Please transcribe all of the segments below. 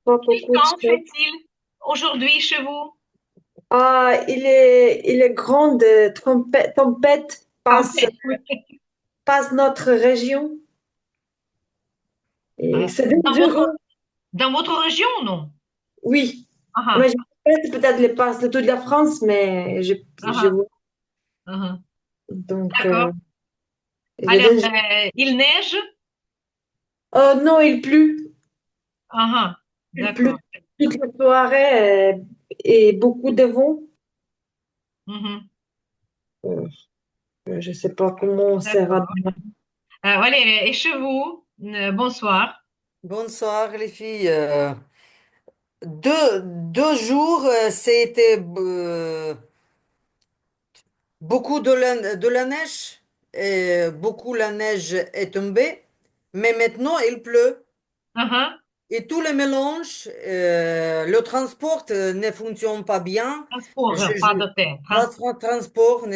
pas Quel beaucoup de temps soleil. fait-il aujourd'hui chez vous? Ah, il est grande tempête passe, Tempête, oui. passe notre région et Ah, c'est Dans votre, dangereux. dans votre région, non? Oui. Mais Ah, je peut-être les passe de toute la France, mais ah, je ah, vois. ah. Donc, D'accord. il est Alors, dangereux. il neige? Oh non, il pleut. Ah, ah. Il pleut D'accord. toute la soirée et beaucoup de vent. Mhm. Euh, je sais pas comment ça va D'accord. demain. Valérie, et chez vous? Bonsoir. Bonsoir les filles. Deux jours, c'était beaucoup de la neige. Et beaucoup la neige est tombée. Mais maintenant, il pleut. Ah, ah. Et tous les mélanges, le transport ne fonctionne pas bien. Transport, Je, pas je- d'hôtel. transport,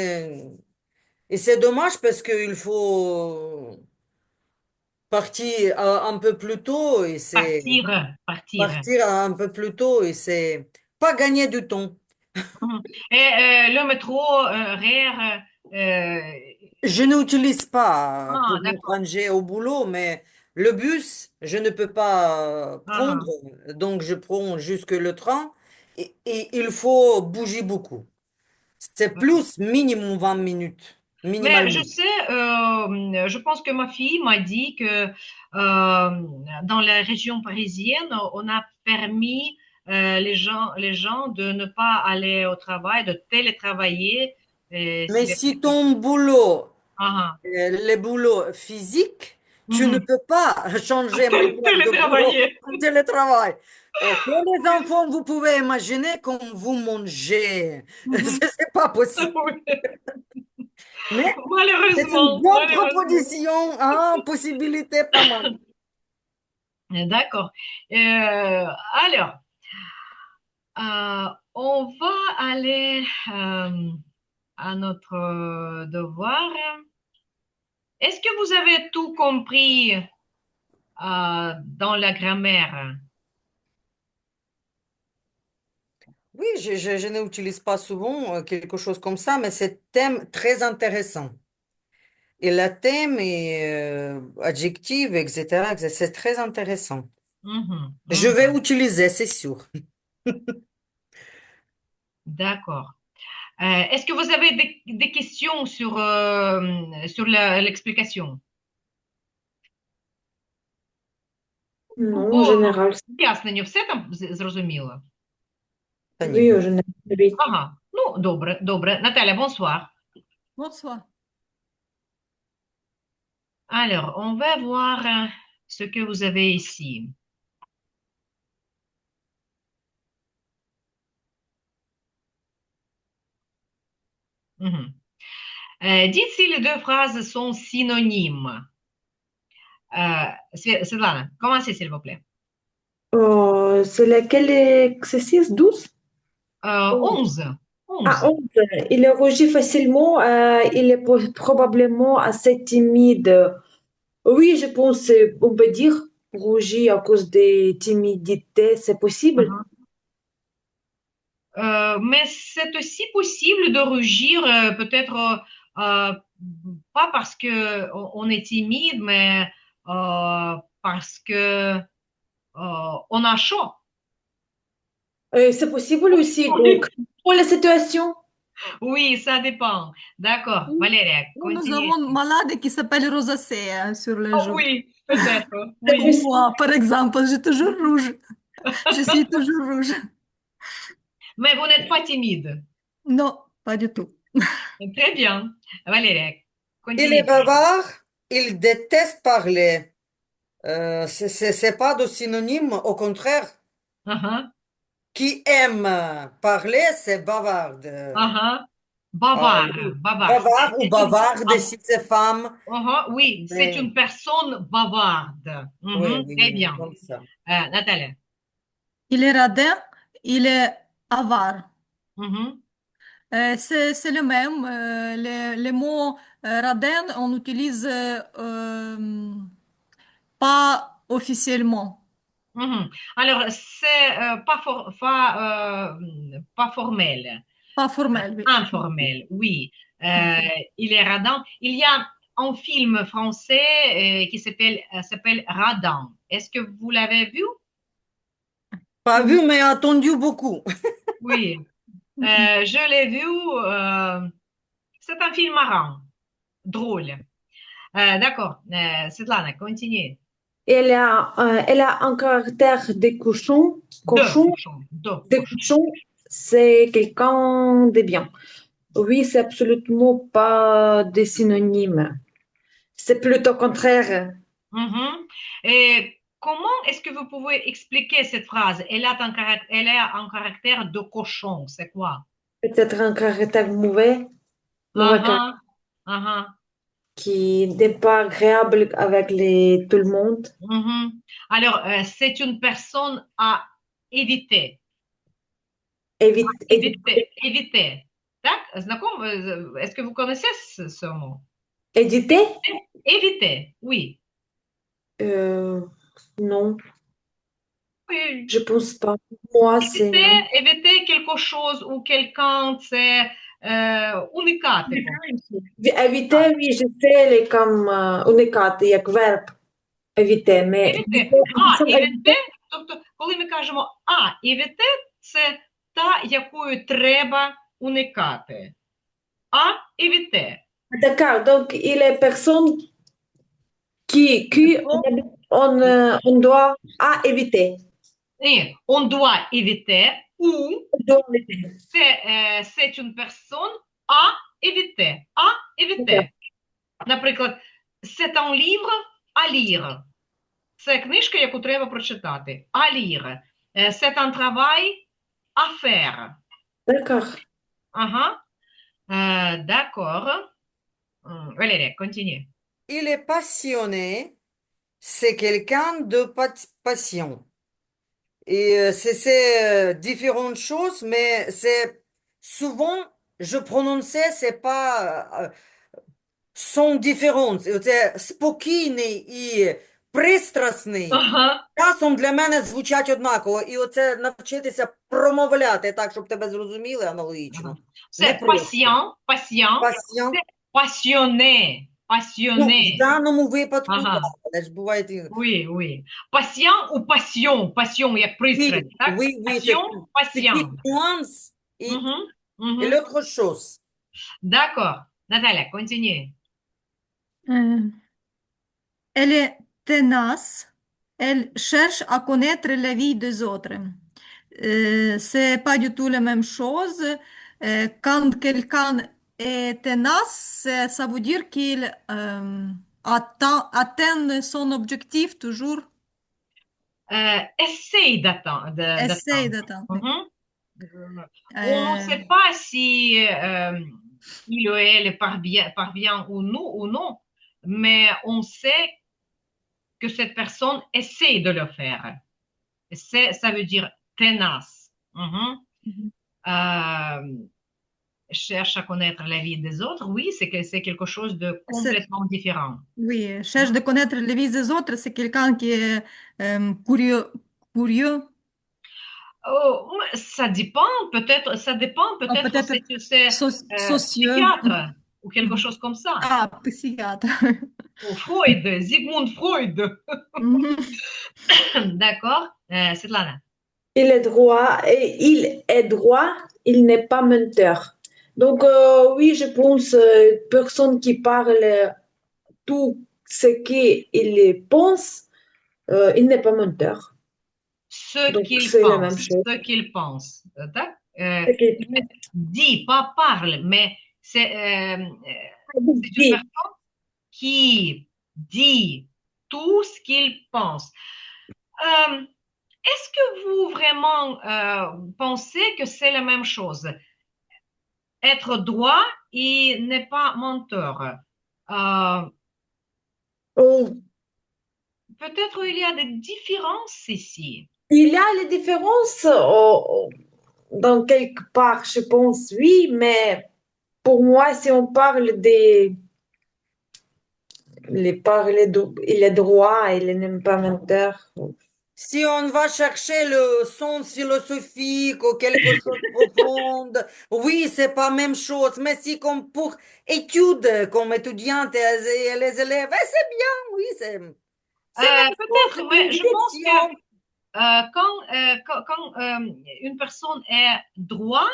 et c'est dommage parce qu'il faut partir un peu plus tôt et c'est Partir, partir. partir un peu plus tôt et c'est pas gagner du temps. Mhm. Et le métro, RER, Je n'utilise pas ah, pour mon d'accord. trajet au boulot, mais le bus, je ne peux pas Ah, prendre, ah. donc je prends jusque le train et il faut bouger beaucoup. C'est plus minimum 20 minutes, Mais je minimalement. sais, je pense que ma fille m'a dit que dans la région parisienne, on a permis les gens de ne pas aller au travail, de télétravailler. Mais S'il est si possible. ton boulot, Ah, ah. les boulots physiques, tu ne Mhm. peux pas changer maintenant de boulot Télétravailler. en télétravail. Ok, les enfants, vous pouvez imaginer quand vous mangez. Mhm. C'est pas possible. Mais c'est une Malheureusement, bonne malheureusement. proposition, hein, possibilité pas mal. D'accord. Alors, on va aller à notre devoir. Est-ce que vous avez tout compris dans la grammaire? Oui, je n'utilise pas souvent quelque chose comme ça, mais c'est thème très intéressant. Et le thème et adjectif, etc., c'est très intéressant. Mhm, Je vais mhm. utiliser, c'est sûr. D'accord. Est-ce que vous avez des questions sur l'explication? Non, en Бо général, пояснення все там зрозуміло? Та ні. oui, en général, oui. Ага, ну добре, добре. Наталя, bonsoir. Bonsoir. Alors, on va voir ce que vous avez ici. Mhm. Dites si les deux phrases sont synonymes. Svetlana, commencez s'il vous plaît. Oh, c'est laquelle exercice 12? 11. Ah, 11. 11. Il rougit facilement. Il est probablement assez timide. Oui, je pense, on peut dire rougir à cause de timidité, c'est possible. Mhm. Mais c'est aussi possible de rougir, peut-être pas parce que on est timide, mais parce que on a chaud. C'est possible aussi. Donc, pour la situation, Oui, ça dépend. D'accord. Valéria, Nous continuez. avons une malade qui s'appelle rosacée sur les Ah joues. oui, peut-être. c'est Oui. possible. Moi, par exemple, je suis toujours rouge. Je suis toujours rouge. Mais vous n'êtes pas timide. Non, pas du tout. Très bien. Valéria, Il est continuez. bavard, il déteste parler. C'est pas de synonyme, au contraire. Uh-huh, Qui aime parler, c'est bavarde. uh-huh. Ah, Bavard, bavard. bavard ou bavarde si c'est femme. Oui, c'est Mais, une personne bavarde. oui, Mhm, très oui, bien. comme ça. Nathalie. Il est radin, il est avare. Mhm. C'est le même. Les mots radin, on utilise pas officiellement. Mhm. Alors, c'est pas formel, Pas formel, oui. informel, oui. Euh, il est radin. Il y a un film français qui s'appelle Radin. Est-ce que vous l'avez vu? Pas vu, mais attendu beaucoup. Oui. Je l'ai vu. C'est un film marrant, drôle. D'accord. Svetlana, continue. Elle a un caractère de cochon. Deux De cochons. cochon, c'est quelqu'un de bien. Oui, c'est absolument pas des synonymes. C'est plutôt contraire. Mhm. Et comment est-ce que vous pouvez expliquer cette phrase? Elle a un caractère de cochon, c'est quoi? Peut-être un caractère mauvais, mauvais caractère Ah ah, ah qui n'est pas agréable avec tout le monde. mhm. Alors, c'est une personne à éviter. Éviter. Так? Est-ce que vous connaissez ce mot? Éditer? Éviter, oui. Euh, non, Oui. je pense pas. Moi, c'est non. Éviter quelque chose ou quelqu'un, c'est unicate. Éviter, oui, je sais, les comme уникати, як verb éviter, mais Éviter, тобто, коли ми кажемо éviter, це та, якою треба уникати. Éviter. d'accord, donc il est personne qui on doit éviter. Et on doit éviter ou On doit éviter. c'est une personne à éviter. À éviter. Наприклад, c'est un livre à lire. Це книжка, яку треба прочитати. À lire. C'est un travail à faire. D'accord. D'accord. Valérie, continue. Il est passionné, c'est quelqu'un de passion. Et c'est différentes choses, mais c'est souvent, je prononçais, c'est pas, sont différentes. Це спокійний і пристрасний. Ага. Часом для мене звучать однаково. І оце навчитися промовляти так, щоб тебе зрозуміли аналогічно. C'est patient, Пасьян. passionné, Ну, passionné. в даному випадку, Ага. так, але ж бувають і... Oui, oui. Patient ou passion? Passion, як пристрасть, так? Oui, oui, c'est Passion, petit patient. nuance et, Mhm, et mhm. l'autre chose. D'accord. Natalia, continue. Elle est tenace. Elle cherche à connaître la vie des autres. C'est pas du tout la même chose. Quand quelqu'un est tenace, ça veut dire qu'il atteint son objectif toujours. Essaye d'attendre. Essaye d'atteindre. Mhm. On ne Euh, sait pas si il ou elle parvient ou non, mais on sait que cette personne essaie de le faire. Ça veut dire tenace. Mhm. Cherche à connaître la vie des autres, oui, c'est quelque chose de complètement différent. Oui, cherche de connaître la vie des autres, c'est quelqu'un qui est curieux. Curieux. Oh, ça dépend, ça dépend, peut-être c'est Socieux. psychiatre ou quelque chose comme ça. Ah, psychiatre. Ou Freud, Sigmund Freud. D'accord, Svetlana. Il est droit, il n'est pas menteur. Donc, oui, je pense, personne qui parle tout ce qu'il pense, il n'est pas menteur. Ce Donc, qu'il c'est la pense, même chose. ce qu'il pense. Ce qu'il Dit, pas parle, mais c'est une dit. personne qui dit tout ce qu'il pense. Est-ce que vous vraiment pensez que c'est la même chose? Être droit et n'est pas menteur. Oh, Peut-être il y a des différences ici. il y a les différences dans quelque part, je pense, oui, mais pour moi, si on parle il est droit, il n'est pas menteur. Si on va chercher le sens philosophique ou quelque chose de profond, oui, c'est pas même chose. Mais si comme pour études, comme étudiante et les élèves, c'est bien, oui, c'est même chose, Peut-être, c'est une mais je pense que direction. quand une personne est droit,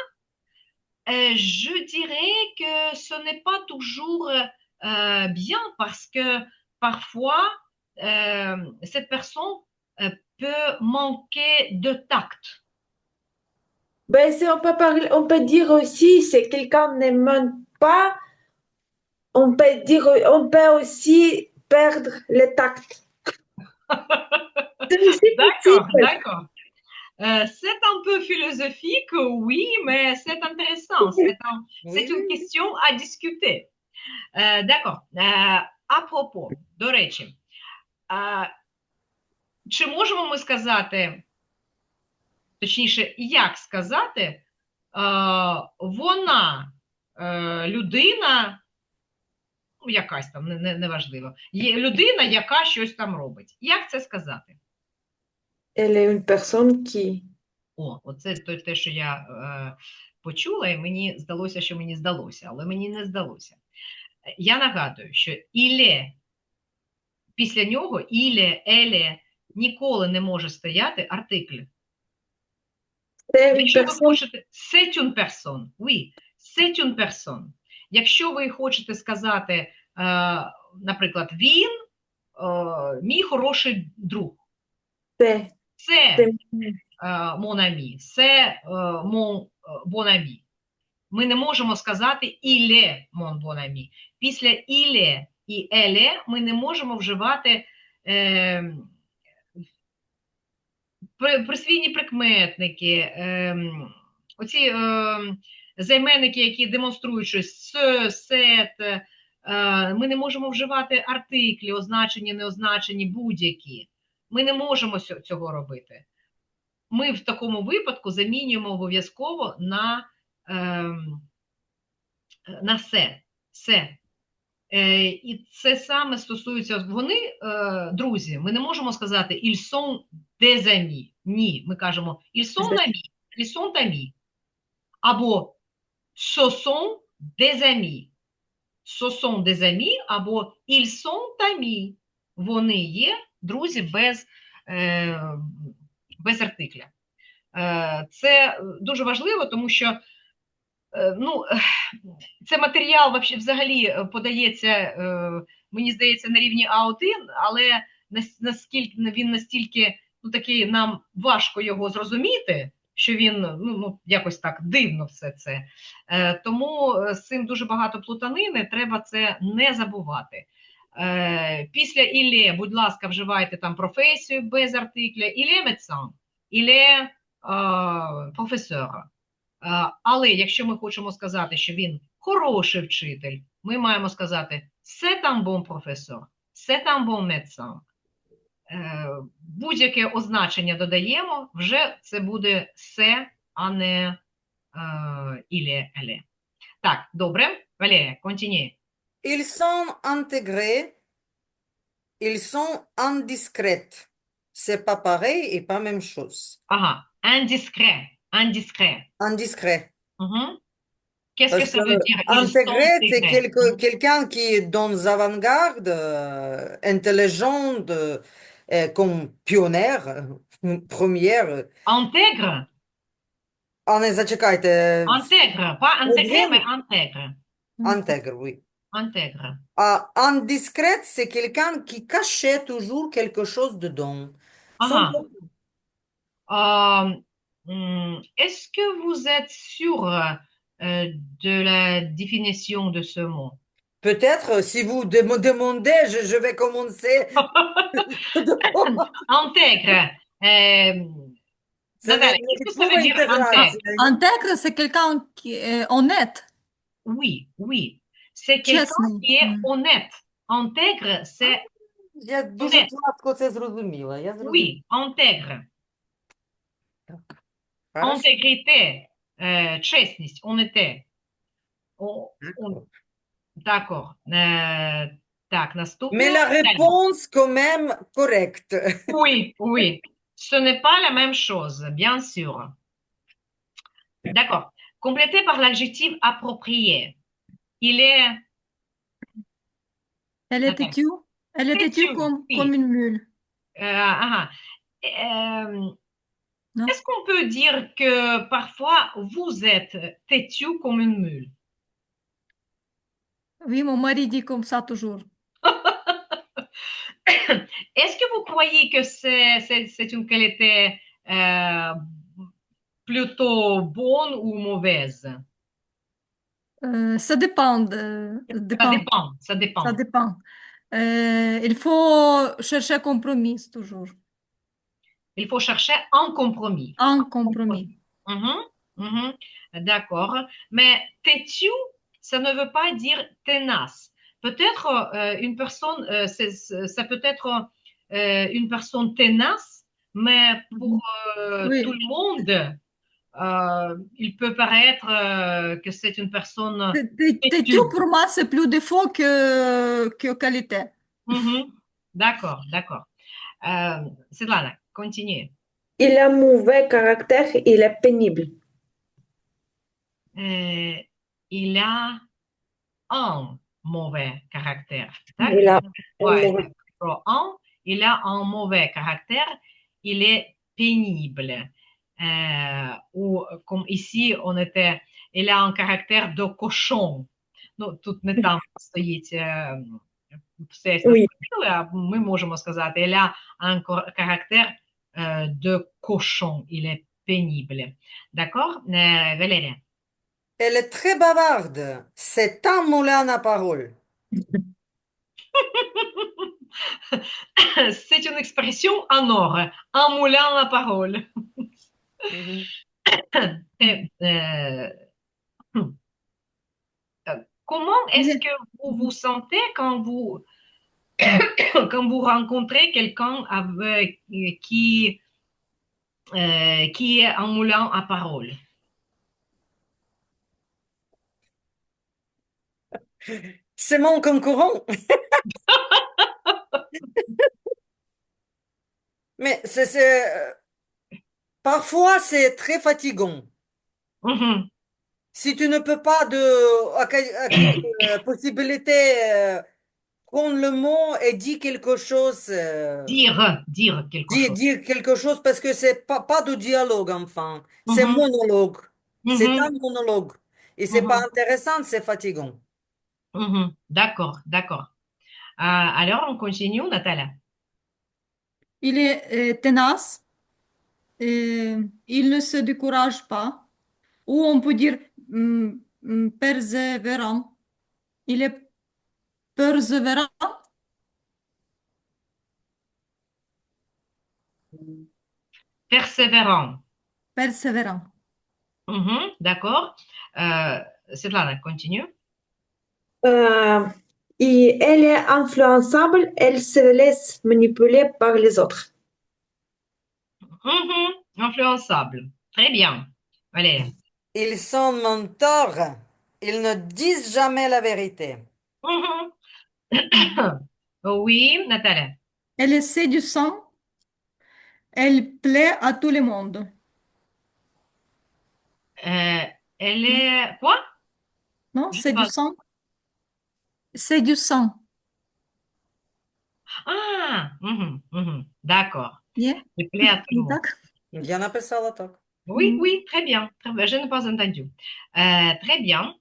je dirais que ce n'est pas toujours bien parce que parfois, cette personne peut manquer de tact. Ben, on peut dire aussi, si quelqu'un n'aime pas, on peut aussi perdre le tact. C'est aussi D'accord, possible. d'accord. C'est un peu philosophique, oui, mais c'est intéressant. C'est Oui, une oui. question à discuter. D'accord. Апропо, до речі, чи можемо ми сказати, точніше, як сказати, вона людина, ну, якась там, неважливо, є людина, яка щось там робить. Як це сказати? Elle est une personne qui. О, оце те, що я почула, і мені здалося, що мені здалося, але мені не здалося. Я нагадую, що іле, після нього іле, еле ніколи не може стояти артикль. C'est une Якщо ви personne. хочете c'est une personne, oui, c'est une personne. Якщо ви хочете сказати, наприклад, він мій хороший друг. C'est. Це C'est. mon ami, це mon bon ami. Ми не можемо сказати il est mon bon ami. Після il est і elle est ми не можемо вживати присвійні прикметники, оці займенники, які демонструють щось, сет, ми не можемо вживати артиклі, означені, неозначені, будь-які. Ми не можемо цього робити. Ми в такому випадку замінюємо обов'язково на се. І це саме стосується, вони, друзі, ми не можемо сказати ils sont des amis. Ні, ми кажемо ils sont amis, ils sont amis. Або ce sont des amis. Ce sont des amis, або ils sont amis. Вони є друзі без артикля. Це дуже важливо, тому що ну, це матеріал взагалі подається, мені здається, на рівні А1, але наскільки він настільки, ну, такий, нам важко його зрозуміти, що він, ну, якось так дивно все це. Тому з цим дуже багато плутанини, треба це не забувати. Після «іле», будь ласка, вживайте там професію без артикля, «іле médecin», «іле професор». Але якщо ми хочемо сказати, що він хороший вчитель, ми маємо сказати c'est un bon professeur, c'est un bon médecin. Будь-яке означення додаємо, вже це буде c'est, а не il est. Так, добре. Валерія, continue. Ils sont intégrés, ils sont indiscrets. C'est pas pareil et pas même chose. Ага, indiscret. Indiscret. Qu'est-ce que Parce ça que veut dire? intégré, c'est Intégrés. quelqu'un qui est dans les avant-gardes, intelligent, comme pionnière, première. Intègre. А не зачекайте. Intègre, pas intégré, Problème. mais intègre. Intègre, oui. Intègre. Indiscrète, c'est quelqu'un qui cachait toujours quelque chose dedans. Sans Ага. Est-ce que vous êtes sûr de la définition de ce mot? Peut-être, si vous me demandez, je vais commencer. Intègre. Nathalie, qu'est-ce que ça veut dire intègre? Intègre, c'est quelqu'un qui est honnête. Oui. C'est quelqu'un Чесний. qui est honnête. Intègre, c'est Я дуже гладко це зрозуміла. Я зрозуміла. oui, intègre. Хорошо. Intégrité, чесність, honnêteté. D'accord. Так, наступне. Mais la réponse, quand même, correcte. Oui. Ce n'est pas la même chose, bien sûr. D'accord. Complété par l'adjectif approprié. Il est Elle est Nathalie, têtue. Elle est têtue têtu, comme oui. une mule. Ah, euh, Non? est-ce qu'on peut dire que parfois vous êtes têtu comme une mule? Oui, mon mari dit comme ça toujours. Est-ce que vous croyez que c'est une qualité plutôt bonne ou mauvaise? Ça dépend. Ça Dépend. dépend, ça Ça dépend. dépend. Il faut chercher un compromis toujours. Il faut chercher un compromis. Un Un compromis. compromis. Mhm, mhm. D'accord. Mais têtu, ça ne veut pas dire tenace. Peut-être une personne, ça peut être une personne tenace, mais pour Mhm. tout Oui. le monde, il peut paraître que c'est une personne Têtue, têtue. pour moi, c'est plus défaut que qualité. Mhm. D'accord, d'accord. Svetlana, continuez. Il a mauvais caractère, il est pénible. Euh, il a un mauvais caractère. Il a un Ouais, mauvais. il a un mauvais caractère, il est pénible. Ou comme ici, il a un caractère de cochon. Ну, тут не там стоїть все Oui. а ми можемо сказати, il a un caractère de cochon, il est pénible. D'accord? Valérie? Elle est très bavarde. C'est un moulin à parole. C'est une expression en or, un moulin à parole. Mhm. Et, comment Il est-ce est- que vous vous sentez quand vous rencontrez quelqu'un qui est un moulin à parole? C'est mon concurrent. Mais parfois, c'est très fatigant. Mhm. Si tu ne peux pas à quelle possibilité prendre le mot et dire quelque chose, Dire quelque chose. dire quelque chose parce que c'est pas de dialogue, enfin. C'est Mhm, monologue. C'est un mhm, monologue. Et c'est pas mhm, intéressant, c'est fatigant. mhm. D'accord, d'accord. Alors, on continue, Nathalie. il est tenace. Il ne se décourage pas. Ou on peut dire persévérant. Il est persévérant. Persévérant. Persévérant. Mhm, d'accord. Svetlana, continue. Euh, et elle est influençable, elle se laisse manipuler par les autres. Mhm, influençable. Très bien. Allez. Ils sont menteurs. Ils ne disent jamais la vérité. Mhm. Oui, Nathalie. Elle est séduisante. Elle plaît à tout le monde. Euh, elle Non, est quoi? non, Je sais pas. séduisant. Séduisant. Ah, mhm, mhm. D'accord. Yeah. Elle plaît à tout le monde. D'accord. Bien appelé ça l'attaque. Oui, Mm. oui, très bien. Très bien. Je n'ai pas entendu. Très bien.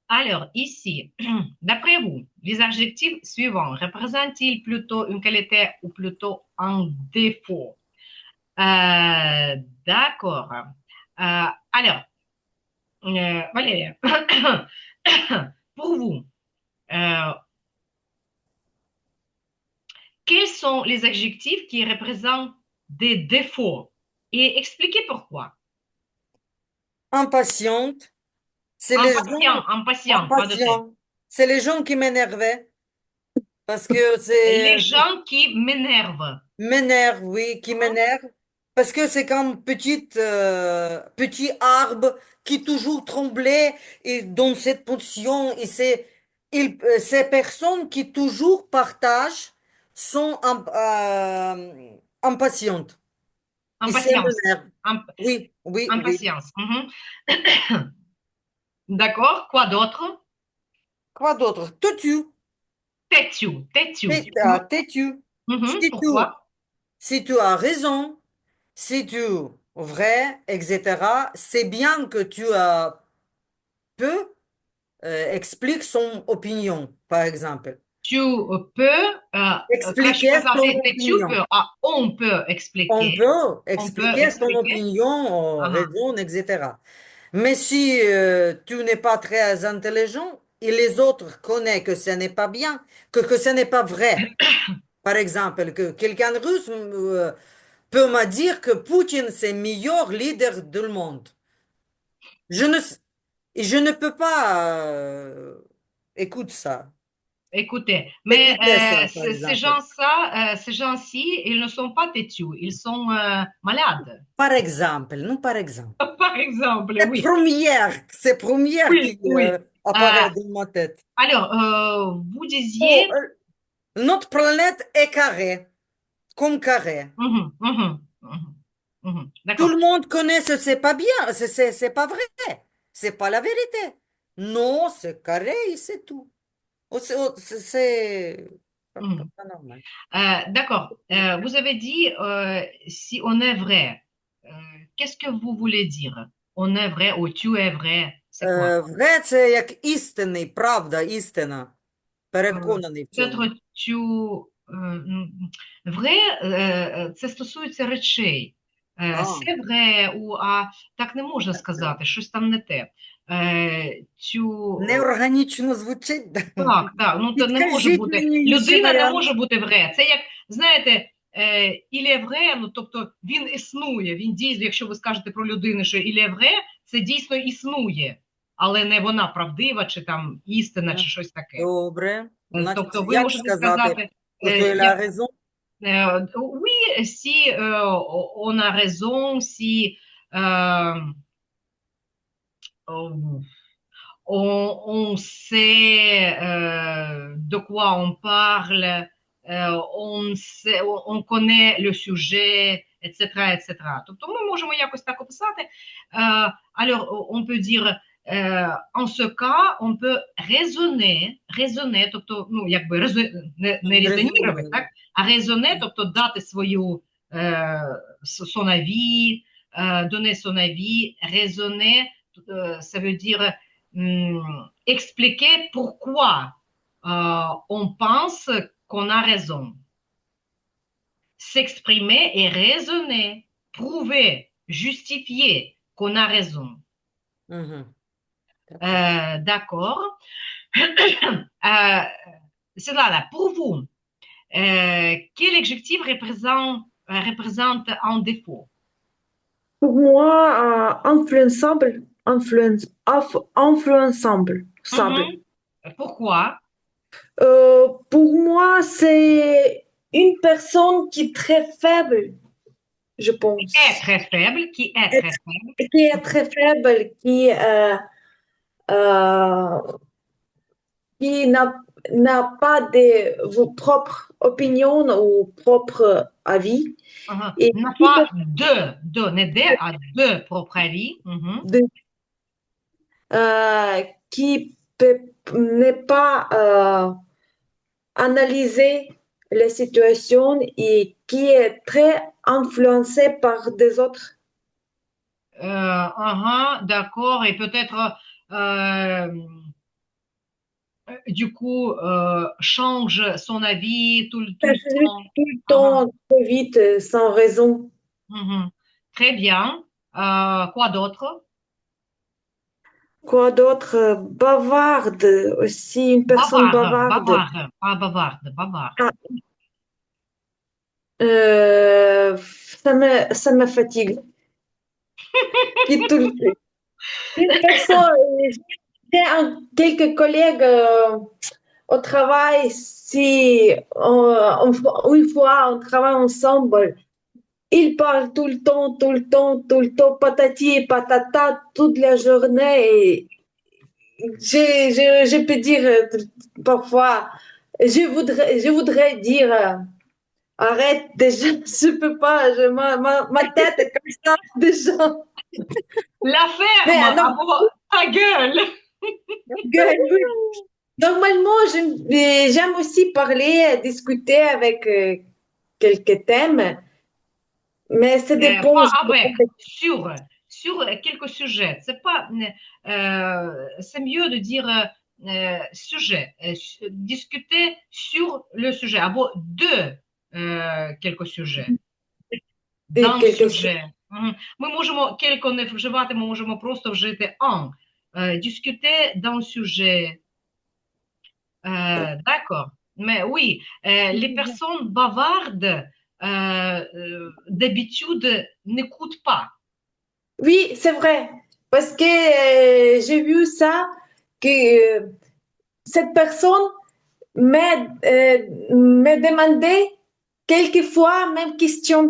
Alors, ici, d'après vous, les adjectifs suivants représentent-ils plutôt une qualité ou plutôt un défaut? Euh, d'accord. Alors, Valérie, pour vous, euh, quels sont les adjectifs qui représentent des défauts? Et expliquez pourquoi. Impatiente, c'est les gens Impatient, pas de tête. impatients. C'est les gens qui m'énervaient parce que Les c'est gens qui m'énervent. m'énerve, oui, qui Mhm, m'énerve parce que c'est comme petit arbre qui toujours tremblait et dans cette position et ces personnes qui toujours partagent sont impatientes. Et ça Impatience. m'énerve. Imp- Oui, oui, oui. impatience. Mhm. D'accord. Quoi d'autre? Quoi d'autre? Têtu. Têtu. Têtu. Têtu. Mhm. Si tu, Pourquoi? si tu as raison, si tu vrai, etc., c'est bien que tu as peu explique son opinion, par exemple. Tu peux, quand je Expliquer peux son parler têtu, opinion. on peut On expliquer. peut On peut expliquer son expliquer. opinion, Ah, ah. raison, etc. Mais si tu n'es pas très intelligent et les autres connaissent que ce n'est pas bien, que ce n'est pas vrai, par exemple, que quelqu'un de russe peut me dire que Poutine, c'est le meilleur leader du monde. Je ne, je ne peux pas écouter ça. Écoutez, mais Écoutez ça, par exemple. ces gens-ci, ils ne sont pas têtus, ils sont malades. Par exemple, non par exemple. Par exemple, oui. C'est première Oui, qui oui. apparaît dans ma tête. Alors, vous Oh, disiez, notre planète est carrée, comme carré. mhm, mhm, mhm, mhm. Tout D'accord. le monde connaît ce c'est pas bien, c'est pas vrai, c'est pas la vérité. Non, c'est carré et c'est tout. C'est Mhm. pas normal. D'accord. Vous avez dit si on est vrai. Euh, qu'est-ce que vous voulez dire? On est vrai ou tu es vrai? C'est quoi? Vrai, це як істинний, правда, істина. Переконаний в Peut-être цьому. vrai, це стосується речей. А, Це vrai, так не можна сказати, щось там не те. Тю, неорганічно звучить. Да? так, так, ну то не може Підкажіть бути. мені ще Людина не варіант. може бути vrai. Це як, знаєте, il est vrai, ну тобто він існує, він дійсно, якщо ви скажете про людину, що il est vrai, це дійсно існує, але не вона правдива, чи там істина, чи щось таке. Добре. Значить, Тобто ви як можете сказати, сказати, що il a raison? oui, si on a raison, si on, on sait de quoi on parle, on connaît le sujet, etc., etc. Тобто ми можемо якось так описати. Alors, on peut dire, en ce cas, on peut raisonner, тобто, ну, якби не резонірувати, так? А raisonner, тобто дати свою son avis, donner son avis, raisonner, ça veut dire expliquer pourquoi on pense qu'on a raison. S'exprimer et raisonner, prouver, justifier qu'on a raison. Угу. D'accord. C'est là, pour vous, quel adjectif représente un défaut? Pour moi, influençable, influençable, sable. Pourquoi? Pour moi, c'est une personne qui est très faible, je pense. Est très faible, qui est très faible. Qui est très faible, euh, qui n'a pas de vos propres opinions ou propres avis. Et N'a qui pas n'est à deux propres avis. de- qui n'est pas analyser les situations et qui est très influencé par des autres. D'accord, et peut-être du coup change son avis tout le temps. Tout le temps, trop vite, sans raison. Très bien. Quoi d'autre? Quoi d'autre? Bavarde aussi, une personne bavarde. Pas bavarde, bavarde. Ah, ça me fatigue. Et une personne, quelques collègues au travail, si une fois on travaille ensemble, ils parlent tout le temps, tout le temps, tout le temps, patati et patata toute la journée. Et je peux dire parfois, je voudrais dire Arrête, déjà, je peux pas, ma tête est comme ça, déjà. La Mais ferme, non, ah bon, ta gueule. oui. Normalement, j'aime aussi parler, discuter avec quelques thèmes, mais ça dépend. Pas avec, sur quelques sujets. C'est pas, c'est mieux de dire sujet, discuter sur le sujet, ah bon, de quelques sujets. Дан Quelque chose. сюжет. Мгм. Ми можемо кілька не вживати, ми можемо просто вжити en. Discuter dans sujet. D'accord. Mais oui, les personnes bavardes, d'habitude, n'écoutent pas. Oui, c'est vrai, parce que j'ai vu ça, que cette personne m'a demandé quelquefois même question.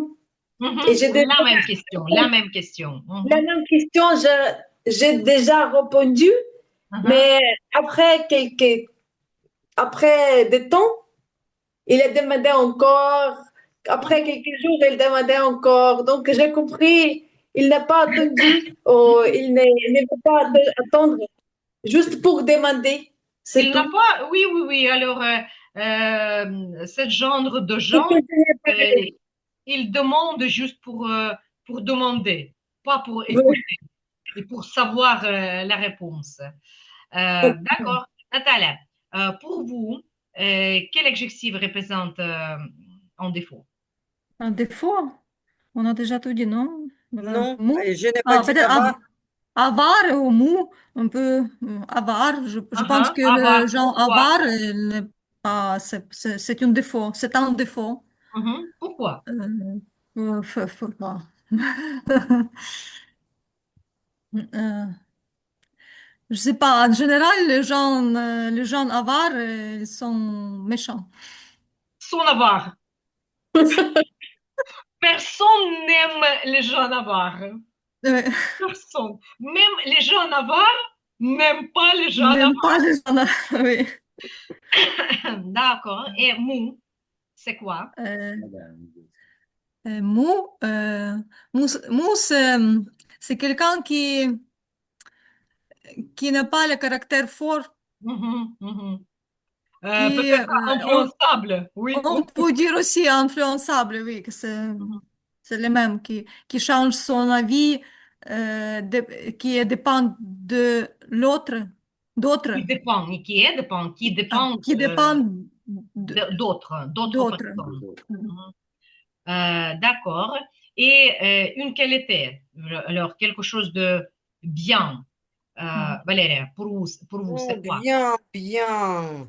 Et Mhm. j'ai déjà La même question, la même question. la Mhm. même question, j'ai déjà répondu, Mhm. mais après des temps, il a demandé encore. Après Mhm. quelques jours, il demandait encore. Donc, j'ai compris, il n'a pas attendu, ou ne veut pas attendre, juste pour demander, c'est Il n'a tout. pas, oui, oui, oui. Alors, ce genre de C'est gens, tout, ce n'est pas euh, ils demandent juste pour demander, pas pour vrai. écouter et pour savoir la réponse. D'accord. Natalia, pour vous, quel adjectif représente en défaut? Un défaut, on a déjà tout dit, non? Non, Mou? et je n'ai pas Ah, dit peut-être avare. avare ou mou, un peu avare. Je pense que le Avoir. genre Pourquoi? avare, il n'est pas, c'est un défaut, c'est un défaut. Mhm. Pourquoi? Faut pas. Euh, je sais pas, en général, les gens avares, ils sont méchants. Son avoir. Personne n'aime les gens avares. Euh, Personne. Même les gens avares n'aiment pas les gens N'aiment pas avares. les gens oui. D'accord. Et mou, c'est quoi? Euh, Mou, Mou, c'est quelqu'un qui n'a pas le caractère fort, Mhm, mhm. qui, Peut-être influençable. Oui. on peut dire aussi influençable, oui, que Mhm. c'est le même, qui change son avis, qui dépend de l'autre, d'autres, Qui dépend qui dépend d'autres d'autres. personnes. Mhm. D'accord. Et une qualité, alors quelque chose de bien. Valéria, pour vous, Oh, c'est quoi? bien, bien.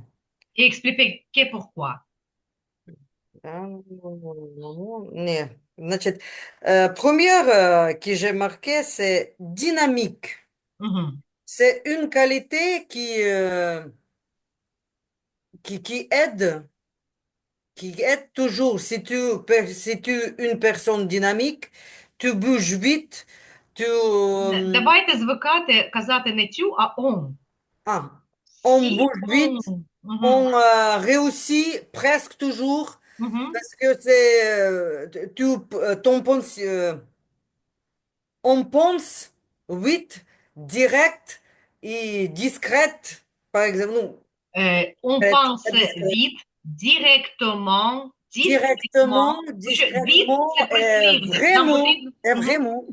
Et expliquez pourquoi. Не. Значит, première que j'ai marqué, c'est dynamique. Mhm. C'est une qualité qui aide toujours. Si tu es une personne dynamique, tu bouges vite, Давайте звикати казати не тю, а он. ah, on Si bouge on. vite, Mhm. on réussit presque toujours Mhm. parce que ton on pense vite, direct et discrète. Par exemple, non, On discrète, pense pas discrète. vite, directement, Directement, discrètement. Vite, discrètement, це прислівник. Нам потрібно. et Мгм. vraiment.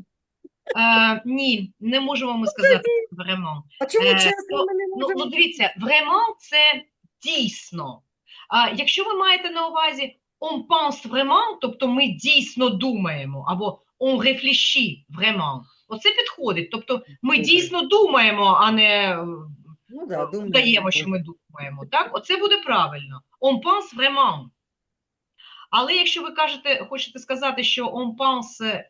Ні, не можемо ми сказати vraiment. А чому чесно ми не Ну, можемо? дивіться, vraiment – це дійсно. А якщо ви маєте на увазі on pense vraiment, тобто ми дійсно думаємо, або on réfléchit vraiment, оце підходить. Тобто ми дійсно думаємо, а не Ну да, думаємо. вдаємо, що ми думаємо. Так? Оце буде правильно. On pense vraiment. Але якщо ви кажете, хочете сказати, що on pense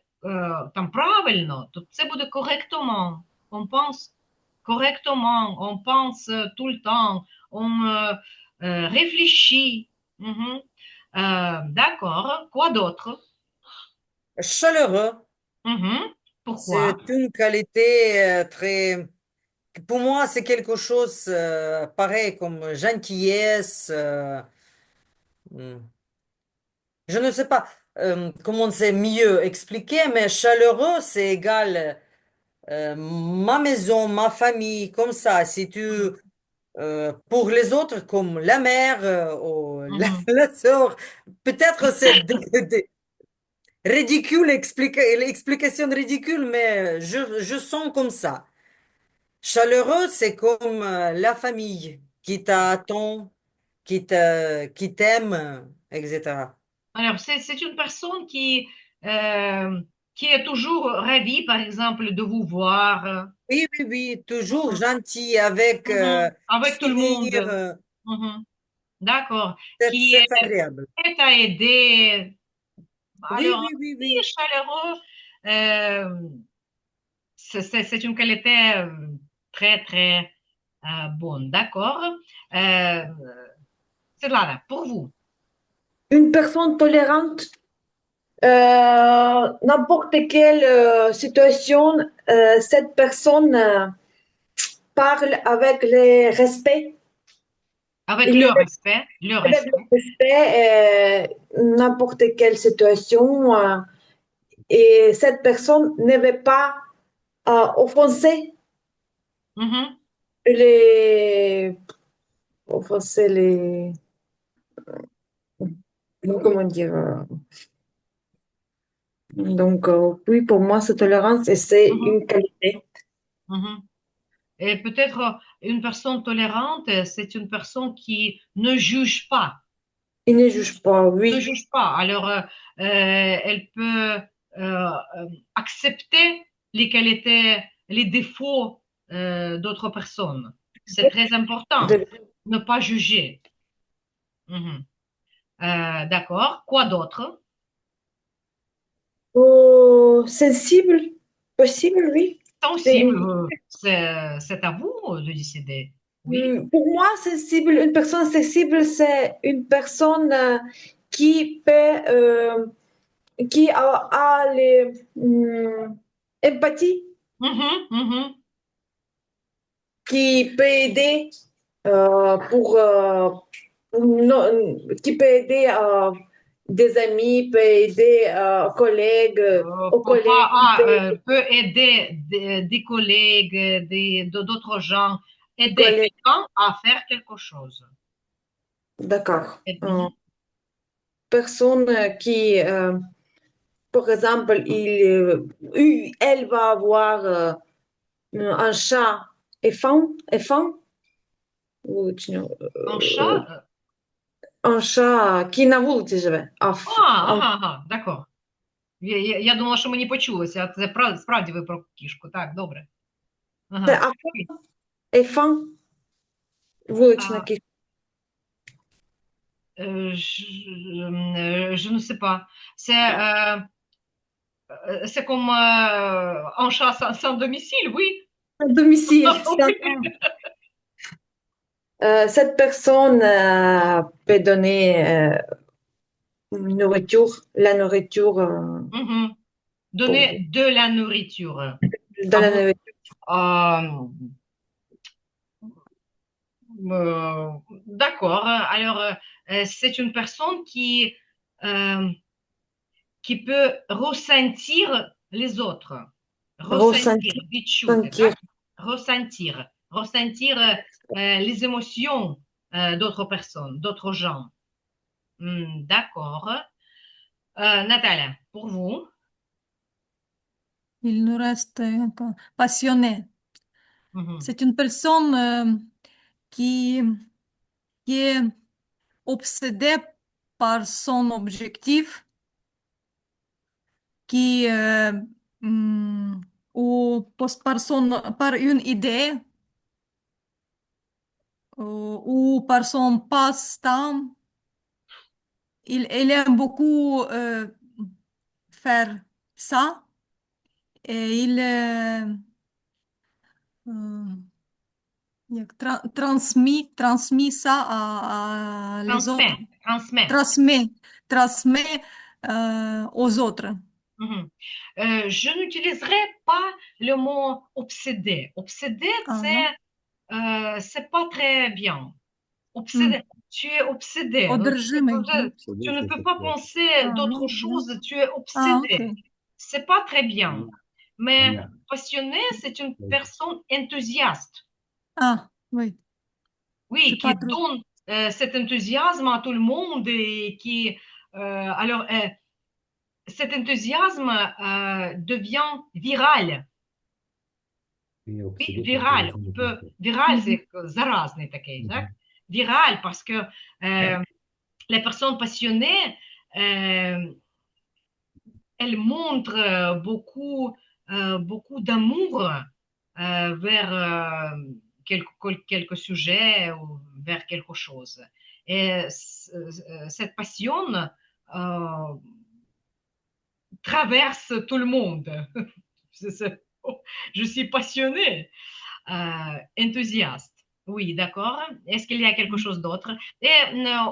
там правильно, то це буде correctement. On pense correctement, on pense tout le temps, on réfléchit. Mhm. D'accord. Quoi d'autre? Chaleureux, Mhm. Pourquoi? c'est une qualité très... Pour moi, c'est quelque chose pareil comme gentillesse. Hmm. Je ne sais pas comment c'est mieux expliqué, mais chaleureux, c'est égal ma maison, ma famille, comme ça. Si tu, Mhm, pour les autres, comme la mère ou mhm. la sœur, peut-être c'est ridicule, l'explication ridicule, mais je sens comme ça. Chaleureux, c'est comme la famille qui t'attend, qui t'aime, etc. Alors, c'est une personne euh, qui est toujours ravie, par exemple, de vous voir. Oui, oui, oui, toujours Mhm, gentil, avec mhm. Avec tout le sourire, monde. Mhm. D'accord. Qui c'est est agréable. prête à aider. Oui, Alors, oui, oui, oui, oui. chaleureux, euh, c'est une qualité très, très bonne. D'accord. Euh, c'est là, pour vous. Une personne tolérante, n'importe quelle situation, cette personne parle avec le respect. Avec Il le est respect, le avec respect. le respect, n'importe quelle situation, et cette personne ne veut pas offenser Mhm. les, offenser les, comment dire, donc oui, pour moi, cette tolérance, et c'est Mhm. une qualité. Mhm. Et peut-être une personne tolérante, c'est une personne qui ne juge pas, Il ne juge pas, ne oui. juge pas. Alors, elle peut accepter les qualités, les défauts d'autres personnes. C'est très important, De- ne pas juger. Mhm. D'accord. Quoi d'autre? Oh, sensible, possible, oui. Sensible, C'est- c'est à vous de décider. Oui. Pour moi, sensible, une personne sensible, c'est une personne qui peut, qui a les empathie, Mhm, mhm. qui peut aider pour, qui peut aider des amis, peut aider collègues, aux collègues, Peut aider des collègues, d'autres gens, aider collègues. quelqu'un à faire quelque chose. D'accord. Mhm, Personne qui, par exemple, elle va avoir un chat effant, ou, un chat? un chat кінавулці D'accord. Я думала, що мені почулося, а це справді ви про кішку. Так, добре. Це Ага. effant, вулична А, кішка. je ne sais pas. C'est comme un chat sans domicile, oui. Domicile. Oui. Cette personne peut donner la nourriture Mhm. pour, Donner de la nourriture. dans Ah la bon? nourriture. Euh, d'accord. Alors, c'est une personne euh, qui peut ressentir les autres. Ressentir, Ressentir, bichute, sentir. ressentir, ressentir les émotions d'autres personnes, d'autres gens. D'accord. Natalia, pour vous? Il nous reste passionné. Mhm. C'est une personne qui, qui est obsédée par son objectif, qui ou par une idée ou par son passe-temps. Il aime beaucoup faire ça et euh, transmis ça à les autres, Transmet, transmet. transmet, transmet aux autres. Mhm. Je n'utiliserai pas le mot obsédé. Obsédé, Ah non? c'est pas très bien. Hmm. Obsédé. tu es obsédé. Одержимий, да? Tu ne peux pas penser Ah, d'autre non, chose, tu es Ah, obsédé. ok. C'est pas très bien. Mais passionné, c'est une personne enthousiaste. Ah, oui. Oui, C'est qui pas trop. donne cet enthousiasme à tout le monde et qui, alors, cet enthousiasme devient viral. Oui, viral. Viral, c'est заразный такой, так? Viral parce que les personnes passionnées, elles montrent beaucoup d'amour vers quelque sujet ou vers quelque chose. Et cette passion traverse tout le monde. Je suis passionnée, enthousiaste. Oui, d'accord. Est-ce qu'il y a quelque chose d'autre? Et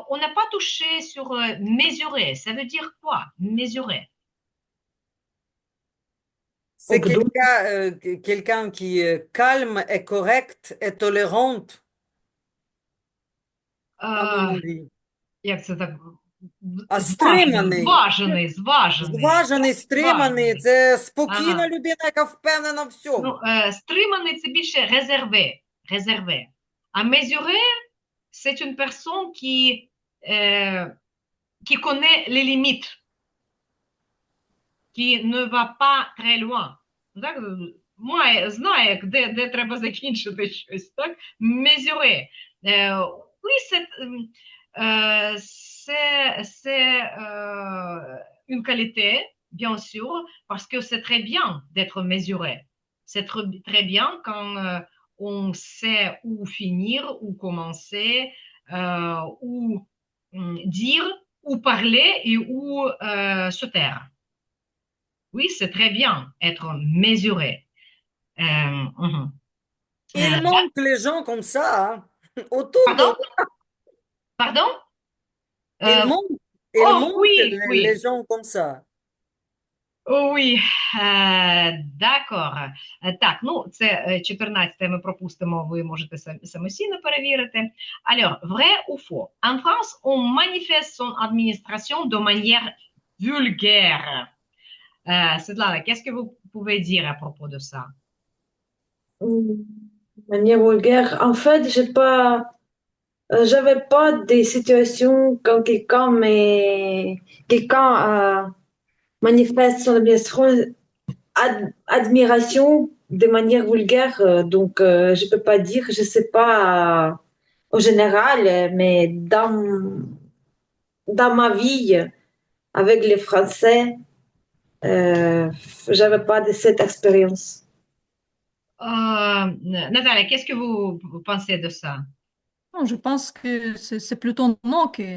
on n'a pas touché sur mesurer. Ça veut dire quoi, mesurer? C'est quelqu'un qui est calme et correct et tolérante, à mon avis. Як це так? А стриманий. Зважений. Стриманий. Це спокійна Ага. людина, яка впевнена в всьому. Ну, стриманий це більше réservé. À mesurer, c'est une personne qui connaît les limites, qui ne va pas très loin. Так? Знає, де треба закінчити щось. Так? Mesurer. Oui, c'est une qualité, bien sûr, parce que c'est très bien d'être mesuré. C'est très bien quand on sait où finir, où commencer, où dire, où parler et où se taire. Oui, c'est très bien être mesuré. Il manque les gens comme ça, hein, autour de... Pardon? Il manque Oui. les gens comme ça. Oui, d'accord. Так, ну, це 14 ми пропустимо, ви можете самостійно перевірити. Alors, vrai ou faux? En France, on manifeste son administration de manière vulgaire. Svetlana, qu'est-ce que vous pouvez dire à propos de ça? De manière vulgaire. En fait, j'avais pas des situations quand quelqu'un manifeste son admiration de manière vulgaire. Donc, je peux pas dire, je sais pas en général, mais dans ma vie avec les Français, j'avais pas de cette expérience. Nathalie, qu'est-ce que vous pensez de ça? Non, je pense que c'est plutôt non que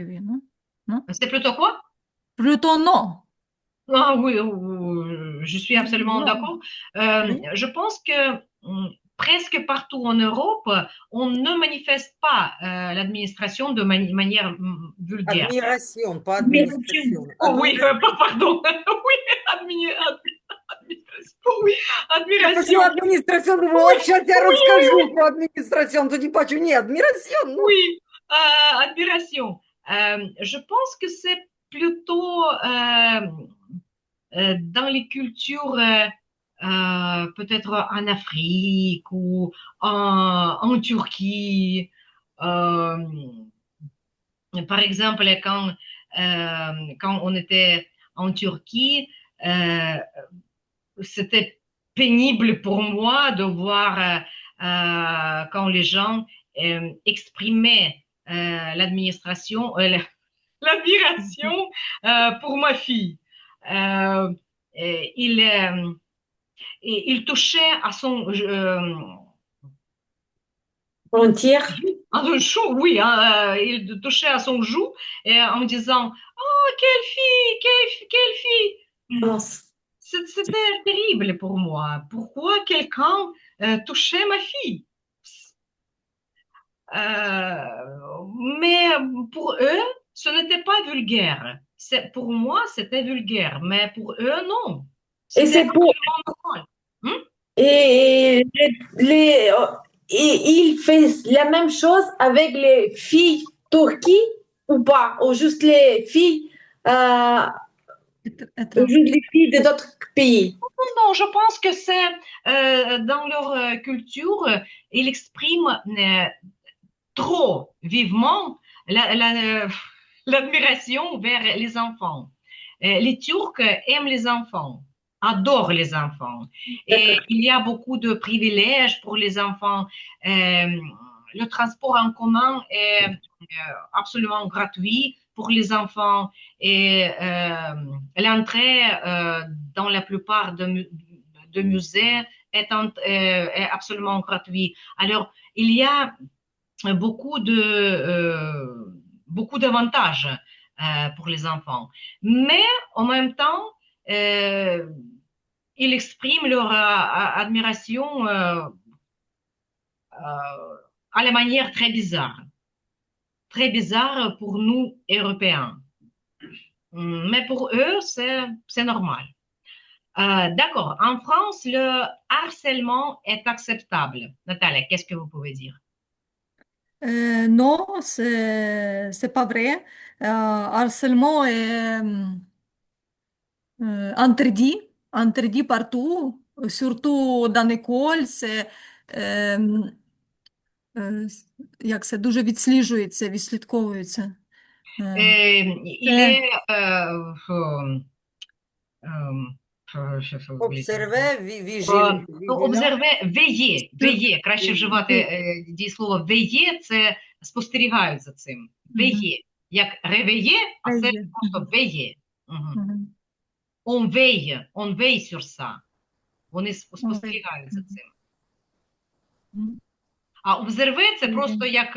oui, non? Non? C'est plutôt quoi? Plutôt non. Ah oui, je suis absolument Non. d'accord. Oui. Je pense que presque partout en Europe, on ne manifeste pas l'administration de manière vulgaire. Admiration, pas administration. Oh oui, pardon. Oui, oui, admiration. Администрацию, думаю, сейчас я расскажу про администрацию, тоді бачу, ні, адмирацион. Oui, admiration. Je pense que c'est plutôt dans les cultures, peut-être en Afrique ou en Turquie. Par exemple, quand on était en Turquie, c'était pénible pour moi de voir quand les gens exprimaient l'admiration, l'admiration pour ma fille. Il touchait à son Frontière. Oui, il touchait à son joue et en me disant oh quelle fille. C'était terrible pour moi. Pourquoi quelqu'un touchait ma fille? Mais pour eux, ce n'était pas vulgaire. Pour moi, c'était vulgaire, mais pour eux, non. Et c'est pour... Et il fait la même chose avec les filles Turquie ou pas? Ou juste les filles, ou Étrange. juste les filles d'autres pays? Non, je pense que c'est dans leur culture, ils expriment trop vivement l'admiration vers les enfants. Les Turcs aiment les enfants, adorent les enfants. Et D'accord. il y a beaucoup de privilèges pour les enfants. Le transport en commun est absolument gratuit pour les enfants et l'entrée dans la plupart de musées est absolument gratuite. Alors, il y a beaucoup beaucoup d'avantages pour les enfants. Mais en même temps, euh, ils expriment leur admiration à la manière très bizarre pour nous, Européens. Mais pour eux, c'est normal. D'accord. En France, le harcèlement est acceptable. Nathalie, qu'est-ce que vous pouvez dire? Non, c'est pas vrai. Harcèlement est interdit, interdit partout, surtout dans l'école. Е, Як це дуже відсліджується, відслідковується. Е, Il Це est Observer, vigilant. обзерве, веє, краще вживати дієслово веє, це спостерігають за цим. Веє, як ревеє, а це є. просто веє. Мгм. On veille sur ça. Вони спостерігають за цим. Мгм. А обзерви це просто як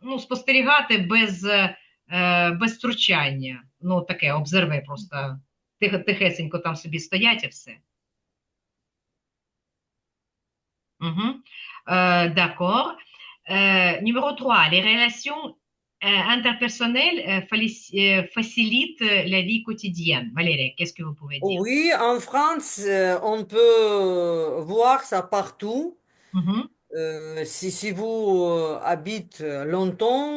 ну, спостерігати без втручання. Ну, таке, обзерви просто тихесенько там собі стоять і все. D'accord. Numéro 3, les relations interpersonnelles facilitent la vie quotidienne. Valérie, qu'est-ce que vous pouvez dire? Oui, en France, on peut voir ça partout. Mhm, Si vous habitez longtemps,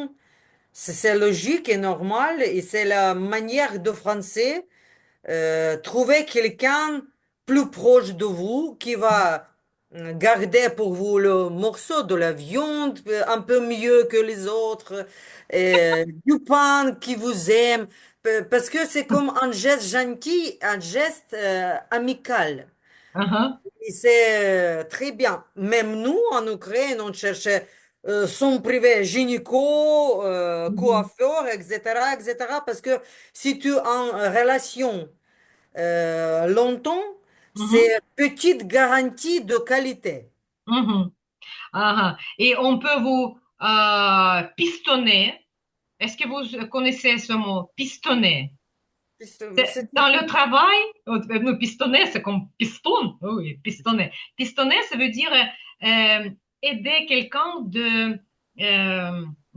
c'est logique et normal et c'est la manière de français trouver quelqu'un plus proche de vous qui va garder pour vous le morceau de la viande un peu mieux que les autres, du pain qui vous aime, parce que c'est comme un geste gentil, un geste amical. mhm, Et c'est très bien. Même nous, en Ukraine, on cherchait son privé gynéco, mhm, coiffeur, etc., etc. Parce que si tu es en relation longtemps, mhm, c'est petite garantie de qualité. mhm. Ah, ah. Et on peut vous pistonner. Est-ce que vous connaissez ce mot, pistonner? Dans le travail, nous, pistonner, c'est comme piston. Oui, pistonner. Pistonner, ça veut dire aider quelqu'un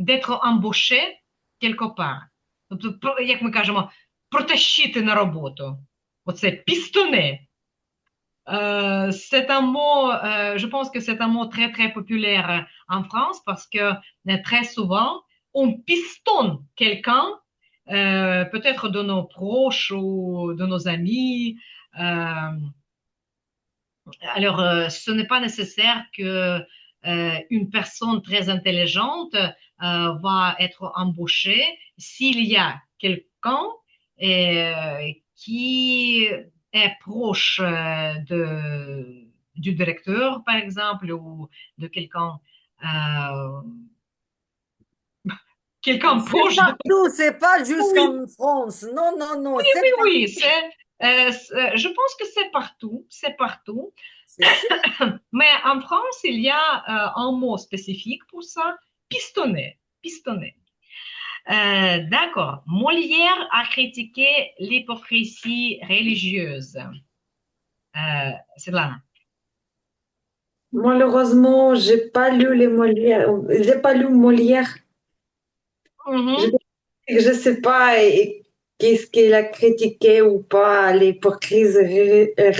d'être embauché quelque part. Тобто, як ми кажемо, протащити на роботу. Оце pistonner. C'est un mot, je pense que c'est un mot très, très populaire en France parce que très souvent, on pistonne quelqu'un, peut-être de nos proches ou de nos amis. Alors, ce n'est pas nécessaire que une personne très intelligente va être embauchée s'il y a quelqu'un qui est proche du directeur, par exemple, ou de quelqu'un C'est proche de... partout, c'est pas juste Oui, en France. Non, non, non, oui, c'est oui, partout. oui, je pense que c'est partout. C'est sûr. Mais en France, il y a un mot spécifique pour ça, pistonner. Pistonner. D'accord. Molière a critiqué l'hypocrisie religieuse. C'est là. Malheureusement, j'ai pas lu Molière. Je Mhm. je sais pas qu'est-ce qu'il a critiqué ou pas, l'hypocrisie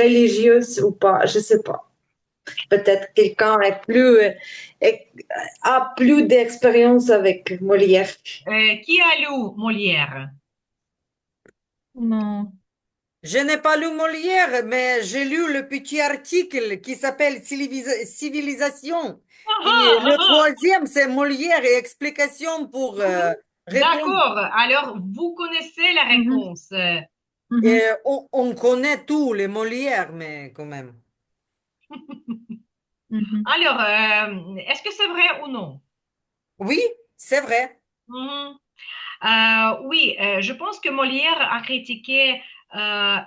religieuse ou pas, je sais pas. Peut-être quelqu'un a plus d'expérience avec Molière. Qui a lu Molière? Non. Je n'ai pas lu Molière, mais j'ai lu le petit article qui s'appelle Civilisation. Ah, Et ah, le ah. troisième, c'est Molière et explication pour répondre. D'accord. Alors, vous connaissez la Mhm. réponse. Mhm. Et on connaît tous les Molières, mais quand même. Mhm. Alors, est-ce que c'est vrai ou non? Oui, c'est vrai. Mhm. Oui, je pense que Molière a critiqué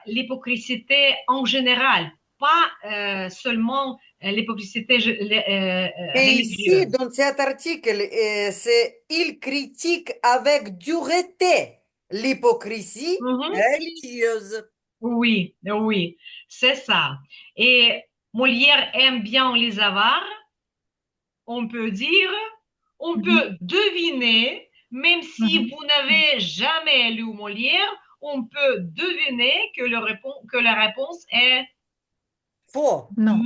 l'hypocrisie en général, pas seulement l'hypocrisie Mais ici, religieuse. dans cet article, il critique avec dureté l'hypocrisie Mhm. religieuse. Oui, oui, c'est ça. Et Molière aime bien les avares, on peut dire, on Mhm. peut deviner, même si Mhm. vous n'avez jamais lu Molière, on peut deviner que, que la réponse est Faux. Non.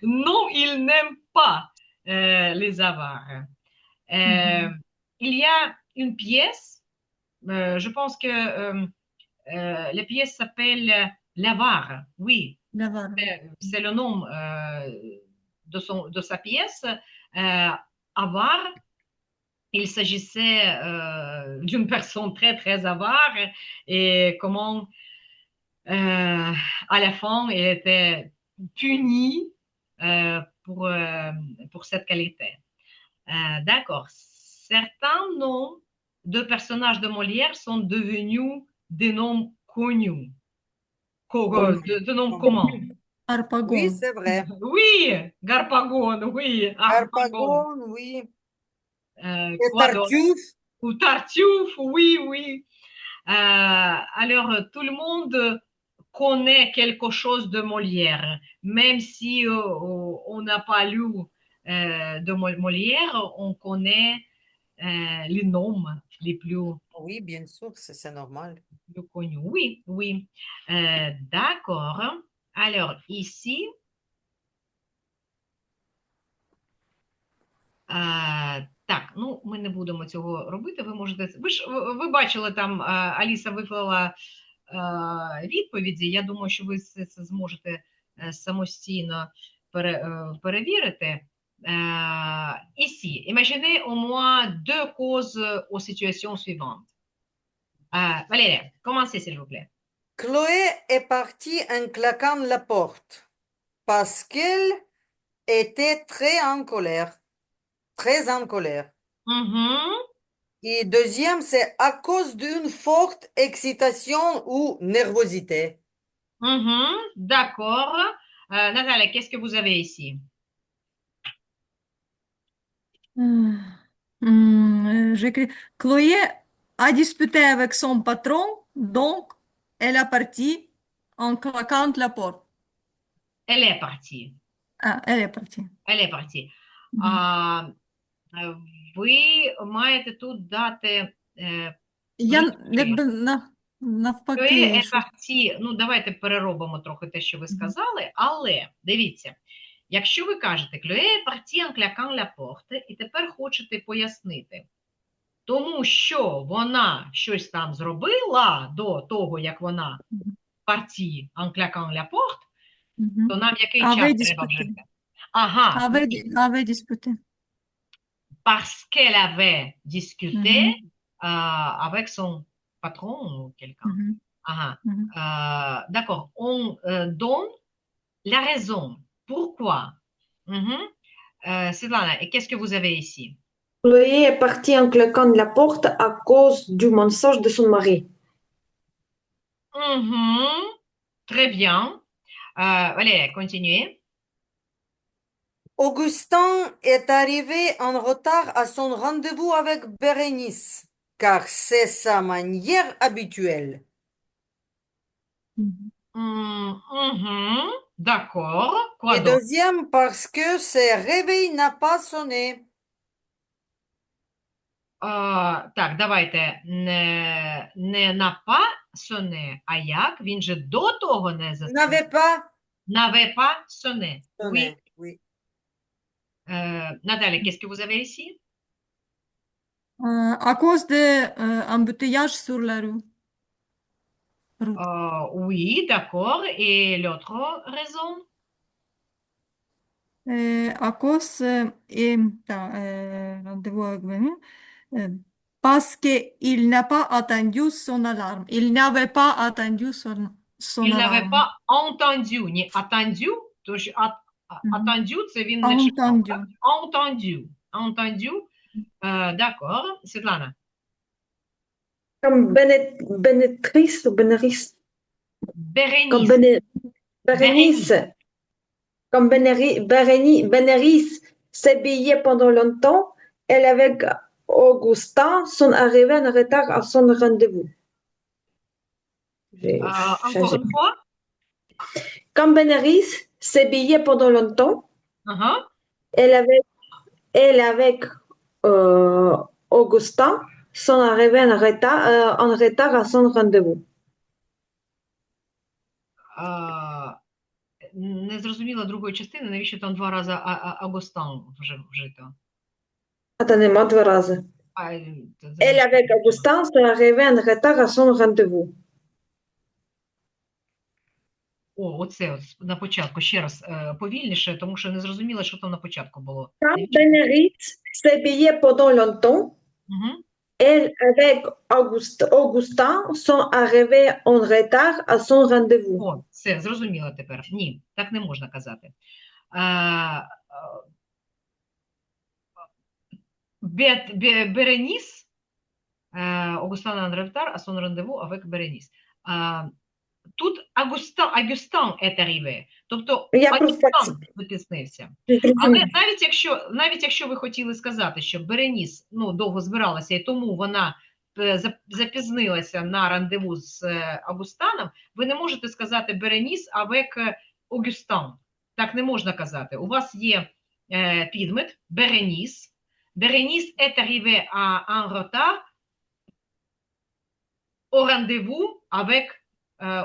non, il n'aime pas les avares. Euh, Mhm. il y a une pièce, je pense que la pièce s'appelle L'avare, oui, L'avare. c'est le nom de sa pièce. Avare, il s'agissait d'une personne très, très avare et comment à la fin il était puni pour cette qualité. D'accord. Certains noms de personnages de Molière sont devenus des noms connus. De noms communs. Oui, Harpagon. c'est vrai. Oui, Garpagon, oui, Harpagon. Harpagon, oui. Et Quoi d'autre? Tartuffe. Ou Tartuffe, oui, oui. Alors, tout le monde connaît quelque chose de Molière, même si on n'a pas lu de Molière, on connaît les noms Oui, bien sûr, c'est normal. plus connus. Oui, oui. D'accord. Alors, ici, так, ну ми не будемо цього робити. Ви можете. Ви бачили там, Аліса виклала відповіді. Я думаю, що ви це зможете самостійно перевірити. Ici, imaginez au moins deux causes aux situations suivantes. Valérie, commencez s'il vous plaît. Chloé est partie en claquant la porte parce qu'elle était très en colère. Très en colère. Mhm, Et deuxième, c'est à cause d'une forte excitation ou nervosité. mhm, d'accord. Nathalie, qu'est-ce que vous avez ici? J'écris. Chloé a disputé avec son patron, donc elle est partie en claquant la porte. Elle est partie. Ah, elle est partie. Elle est partie. Mhm. А, ви маєте тут дати Я причину. якби навпаки, Е що парті, ну давайте переробимо трохи те, що ви сказали, але дивіться, якщо ви кажете «Клює парті en claquant la porte» і тепер хочете пояснити, тому що вона щось там зробила до того, як вона парті en claquant la porte, то нам який час avait треба disputé. вжити? Ага, Avait disputé. parce qu'elle avait discuté Mhm. avec son patron ou quelqu'un. Mhm. Ah, Mhm. d'accord, on donne la raison. Pourquoi? Mhm. Svetlana, et qu'est-ce que vous avez ici? Chloé est partie en claquant la porte à cause du mensonge de son mari. Mhm. Très bien. Allez, continuez. Augustin est arrivé en retard à son rendez-vous avec Bérénice, car c'est sa manière habituelle. Mhm. Mhm. D'accord. Quoi Et d'autre? deuxième, parce que ce réveil n'a pas sonné. Так, давайте. Не на па соне, а як? Він же до того не N'avait задзвонив. pas. N'avait pas sonné. Oui. Sonné, oui. Nathalie, qu'est-ce que vous avez ici? À cause de embouteillage sur la route. Oui, d'accord. Et l'autre raison? À cause rendez-vous avec Benoît, parce qu'il n'a pas attendu son alarme. Il n'avait pas attendu son Il n'avait alarme. pas entendu, ni attendu. Тож attendu, це він не чекав, Entendu. так? Entendu. Entendu. D'accord. Світлана. Comme Bénétrice ou Bénéris. Comme Bérénice. Bérénice. Comme Bénéris s'habillait pendant longtemps, elle avec Augustin sont arrivés en retard à son rendez-vous. J'ai Encore changé. une fois. Comme Bénéris s'habillait pendant longtemps, Ага. elle avec Augustin sont arrivés en retard à son rendez-vous. Не зрозуміла другої частини, навіщо там 2 рази Агостан вжито. Attendez-moi 2 razy. Elle avec Augustin sont arrivés en retard à son rendez-vous. Оце от на початку. Ще раз повільніше, тому що не зрозуміла, що там на початку було. Quand Bénéris s'habillait pendant longtemps, Угу. elle avec Augustin sont arrivés en retard à son rendez-vous. О, все, зрозуміла тепер. Ні, так не можна казати. Береніс, Augustin en retard à son rendez-vous avec Береніс. Тут Агустан est arrivé. Тобто Я просто Агустан запізнився. Але навіть якщо ви хотіли сказати, що Береніс довго збиралася, і тому вона запізнилася на рандеву з Агустаном, ви не можете сказати Береніс avec Augustin. Так не можна казати. У вас є підмет Береніс. Береніс est arrivé en retard au rendez-vous avec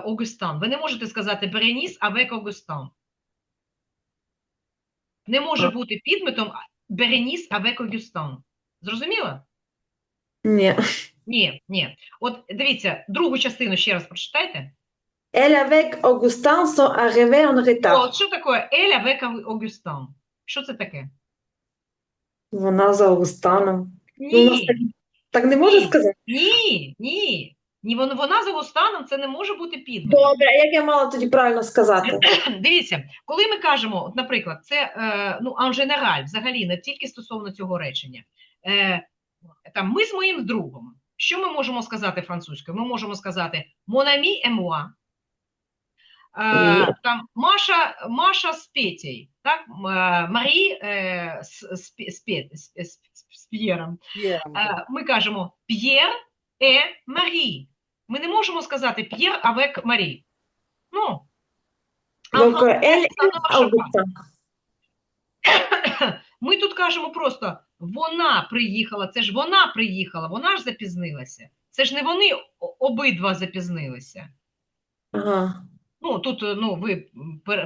Augustin. Ви не можете сказати Береніс avec Augustin. Не може бути підметом Береніс avec Augustin. Зрозуміло? Ні. Ні. От дивіться, другу частину ще раз прочитайте. Elle avec Augustin sont arrivés en retard. От що таке elle avec Augustin? Що це таке? Вона за Августаном. Ні. Так не можу сказати? Ні. Вона з Агустаном, це не може бути підмет. Добре, а як я мала тоді правильно сказати? Дивіться, коли ми кажемо, от, наприклад, це en general, взагалі, не тільки стосовно цього речення. Там, ми з моїм другом. Що ми можемо сказати французькою? Ми можемо сказати mon ami et moi. Там Маша з Петей, так? Марі з П'єром. Ми кажемо П'єр et Марі. Ми не можемо сказати П'єр avec Марі. Donc, elle Augustin. Ми тут кажемо просто вона приїхала, це ж вона приїхала, вона ж запізнилася. Це ж не вони обидва запізнилися. Ага. Тут ви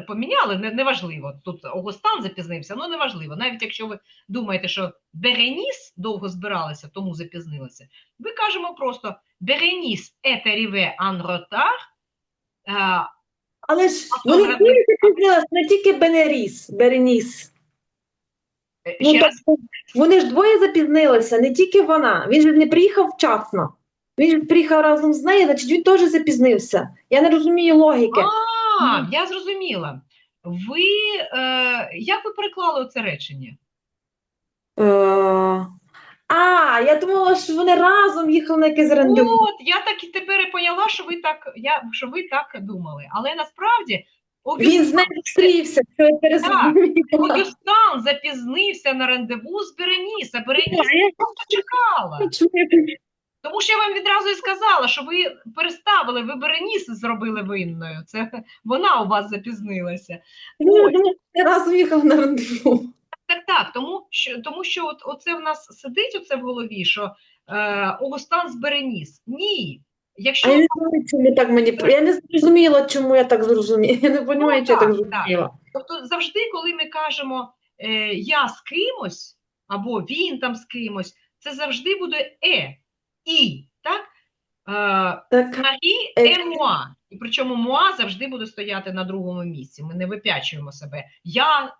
поміняли, неважливо. Тут Агустан запізнився, неважливо. Навіть якщо ви думаєте, що Береніс довго збиралася, тому запізнилася, ви кажемо просто Береніс est arrivé en retard. Але ж вони двоє запізнилися, не тільки Береніс. Ще раз? Вони ж двоє запізнилися, не тільки вона. Він же не приїхав вчасно. Він же приїхав разом з нею, значить він теж запізнився. Я не розумію логіки. Я зрозуміла. Як ви переклали це речення? Я думала, що вони разом їхали на якесь рандеву. От, я так і тепер і поняла, що ви так думали. Але насправді він з нею зустрівся, що я перезрозуміла. Агустан запізнився на рандеву з Береніс, а Береніс просто чекала. Тому що я вам відразу і сказала, що ви переставили, ви Береніс зробили винною. Це вона у вас запізнилася. Я разом їхав на рандеву. Так, тому що оце в нас сидить оце в голові, що Агустан з Береніс. Ні, А Якщо я не знаю, чому так я не зрозуміла, чому я так зрозуміла. Я не розумію, чи я так так. зрозуміла. Тобто завжди, коли ми кажемо я з кимось, або він там з кимось, це завжди буде і, так? Так, Марі е, et moi. І причому moi завжди буде стояти на другому місці. Ми не випячуємо себе.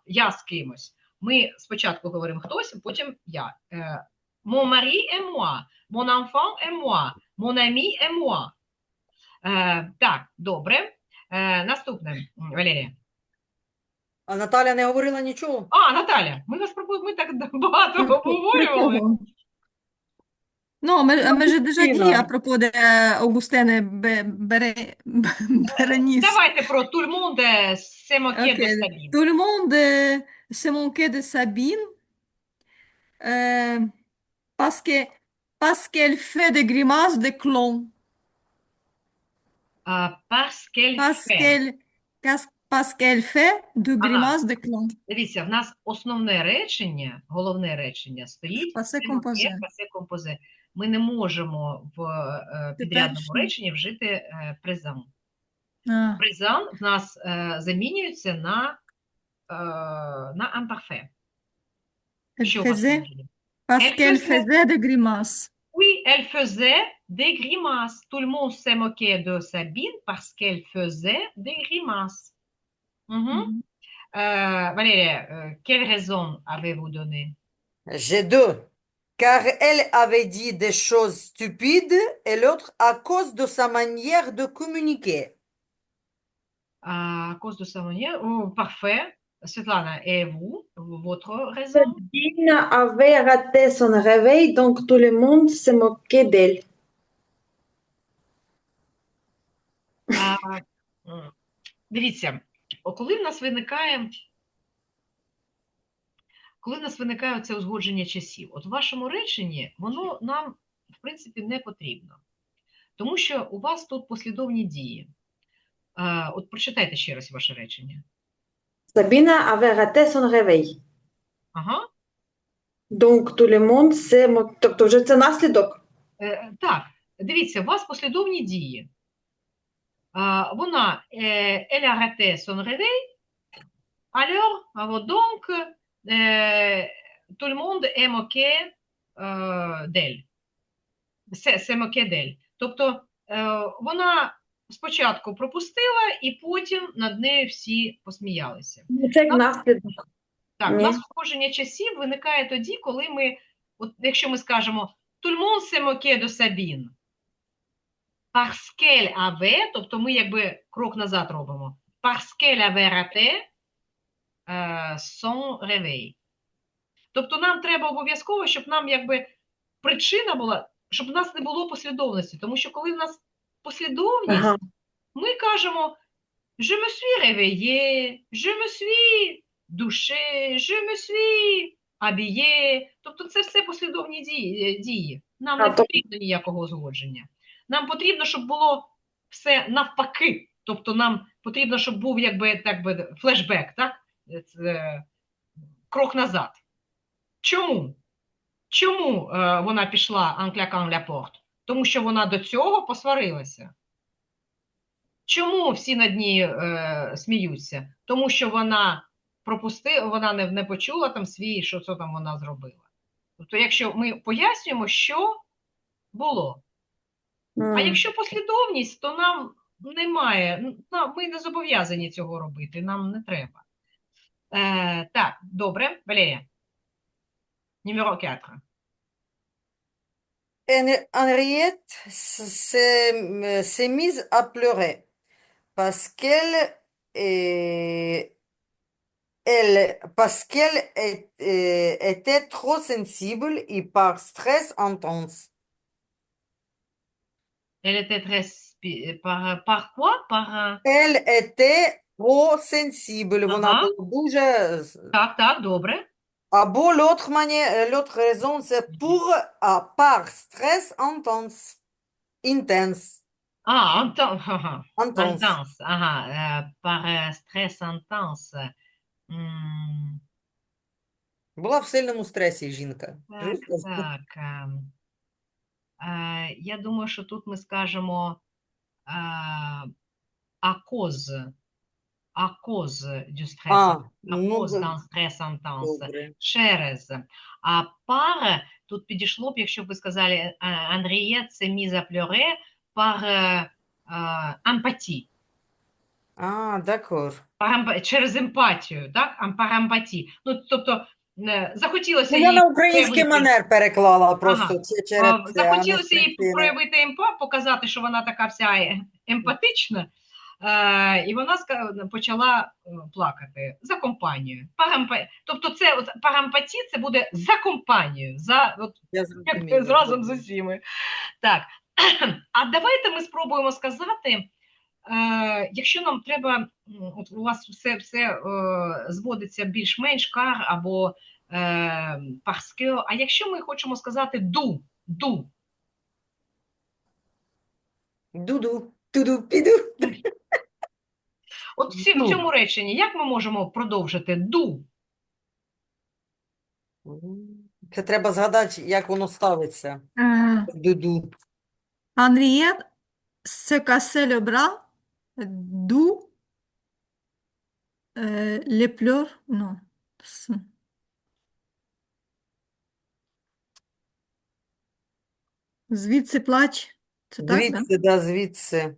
Я з кимось. Ми спочатку говоримо хтось, а потім я. Mon mari et moi. Mon enfant et moi. Mon ami et moi. Так, добре. Наступне, Валерія. А Наталя не говорила нічого? Наталя, ми так багато Про обговорювали. кого? Non, mais j'ai déjà dit Кристина. à propos de Augustine Bérénice. Давайте про tout le monde se moquer Ok. de Sabine. Tout le monde se moquait de Sabine euh, parce que, parce qu'elle fait des grimaces de clown. Parce qu'elle Parce fait. qu'elle, parce qu'elle fait de grimaces de clown. Дивіться, в нас основне речення, головне речення стоїть Passé se moquer, composé. passé composé. Ми не можемо в підрядному Теперішнє. реченні вжити презент. Ah. Презент в нас замінюється на imparfait. Elle Що у вас faisait, може? parce Elle qu'elle faisait. faisait des grimaces. Oui, elle faisait des grimaces. Tout le monde s'est moqué de Sabine parce qu'elle faisait des grimaces. Mhm. Mhm. Valérie, quelle raison avez-vous donné? J'ai deux. Car elle avait dit des choses stupides et l'autre à cause de sa manière de communiquer. À cause de sa manière. Oh, parfait. Svetlana, et vous, votre raison? Sabine avait raté son réveil, donc tout le monde se moquait d'elle. Дивіться, коли в нас виникає це узгодження часів, от в вашому реченні воно нам, в принципі, не потрібно. Тому що у вас тут послідовні дії. От прочитайте ще раз ваше речення. Sabine avait raté son réveil. Ага. Donc tout le monde se moquait. Тобто вже це наслідок. Так, дивіться, у вас послідовні дії. Вона elle a raté son réveil, alors donc tout le monde est moqué d'elle. Се моке d'elle. Тобто вона спочатку пропустила, і потім над нею всі посміялися. Це як наслідок. Так, Ні. у нас узгодження часів виникає тоді, коли ми, от якщо ми скажемо tout le monde se moquait de Sabine, parce qu'elle avait, тобто ми якби крок назад робимо, parce qu'elle avait raté son réveil. Тобто нам треба обов'язково, щоб нам якби причина була, щоб в нас не було послідовності. Тому що коли в нас послідовність, Ага. ми кажемо je me suis réveillé, je me suis douché, je me suis habillé. Тобто це все послідовні дії. Нам не потрібно ніякого узгодження. Нам потрібно, щоб було все навпаки. Тобто нам потрібно, щоб був якби так би флешбек, так? Крок назад. Чому? Чому вона пішла en claquant la porte? Тому що вона до цього посварилася. Чому всі над нею сміються? Тому що вона пропустила, вона не почула там що це там вона зробила. Тобто, якщо ми пояснюємо, що було. А якщо послідовність, то нам немає, ми не зобов'язані цього робити, нам не треба. Так, добре, Валерія. Numéro 4. Henriette s'est mise à pleurer parce qu'elle était trop sensible et par stress intense. Elle était très... Par quoi? Elle était trop sensible. Вона Ага. була дуже... Так, добре. Або l'autre raison, c'est par stress intense. Intense. Intense. Intense. Par stress intense. Була в сильному стресі жінка. Так. Я думаю, що тут ми скажемо à cause du stress, А, à ну, cause d'un stress intense, добре. через. А par, тут підійшло б, якщо б ви сказали, Henriette s'est mise à pleurer par empathie. А, d'accord. Через емпатію, так? Par empathie. Ну, тобто, захотілося Ну, я їй на український проявити. манер переклала просто Ага. через це, а не з Захотілося їй причини. проявити показати, що вона така вся емпатична, і вона почала плакати за компанію. Тобто це парампатія, це буде за компанію, Я зрозуміла. разом з усіми. Так. А давайте ми спробуємо сказати, якщо нам треба, от у вас все зводиться більш-менш кар або parce que, а якщо ми хочемо сказати ду, Дуду, туду, піду. от в цьому реченні, як ми можемо продовжити ду? Це треба згадати, як воно ставиться. Дуду. Henriette se cassait le bras, d'où les pleurs. Non. Звідси плач. Це так, да? Звідси, да, звідси.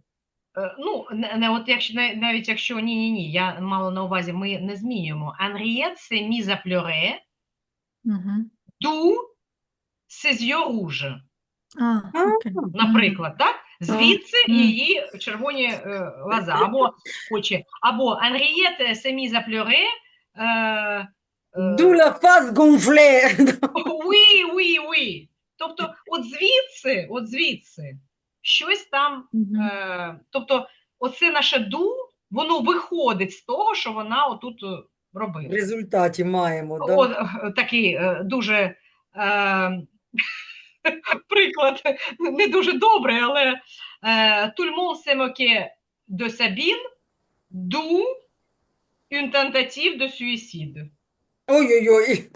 Ну, от навіть якщо ні, я мала на увазі, ми не змінюємо. Henriette s'est mise à pleurer, Угу. d'où ses yeux rouges. Окей. Наприклад, так? Звідси її червоні глаза, або очі. Або Henriette s'est mise à pleurer. D'où la face gonflée. Oui. Тобто, от звідси, щось там, тобто, оце наше ду, воно виходить з того, що вона отут робила. В результаті маємо, да? Такий дуже приклад, не дуже добрий, але tout le monde s'est moqué de Sabine, d'où une tentative de suicide. Ой-ой-ой.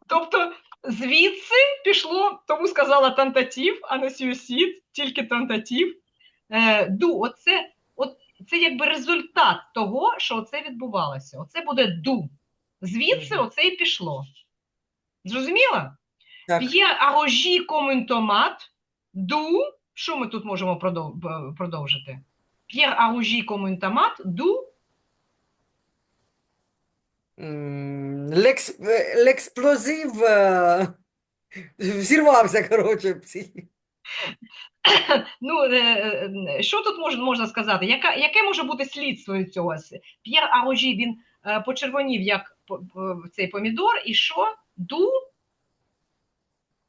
Тобто, звідси пішло, тому сказала тентатив, а не суїцид, тільки тентатив. Ду, це якби результат того, що оце відбувалося. Оце буде ду. Звідси оце і пішло. Зрозуміло? Так. Pierre a rougi comme une tomate, d'où, що ми тут можемо продовжити? Pierre a rougi comme une tomate, d'où L'explosiv взірвався, коротше, Ну, що тут можна сказати? Яке може бути слідство від цього? П'єр Арожі, він почервонів, як цей помідор, і що? Ду?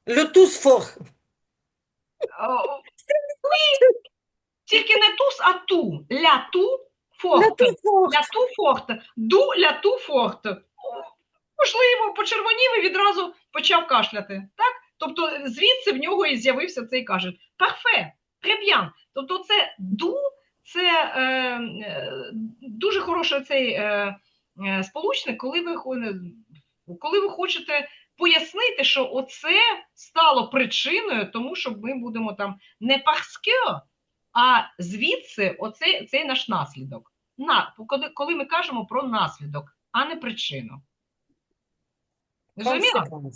Le tous fort. Тільки не тус, а ту. Ля ту форт. Ля ту форт. Ду ля ту форт. Можливо, почервонів і відразу почав кашляти. Так? Тобто звідси в нього і з'явився цей кашель. Парфе, très bien. Тобто це ду, це дуже хороший цей сполучник, коли ви хочете пояснити, що оце стало причиною, тому що ми будемо там не parce que, а звідси цей наш наслідок. Коли ми кажемо про наслідок, а не причину. Розуміло?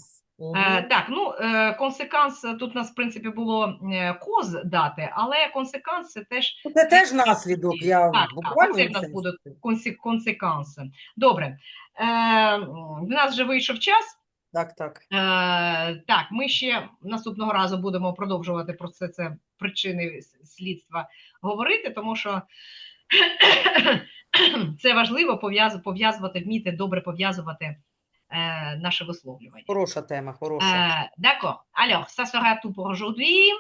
Так, ну, консеканс, тут у нас, в принципі, було коз дати, але консеканс це теж... Це теж наслідок, я буквально... Оце в нас будуть консеканси. Добре. В нас вже вийшов час. Так. Так, ми ще наступного разу будемо продовжувати про це причини слідства говорити, тому що це важливо пов'язувати, вміти добре пов'язувати наше висловлювання. Хороша тема, хороша. D'accord. Alors, ça sera tout pour aujourd'hui.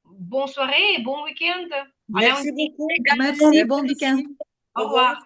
Bonne soirée et bon week-end. Merci beaucoup. Merci, bon week-end. Au revoir.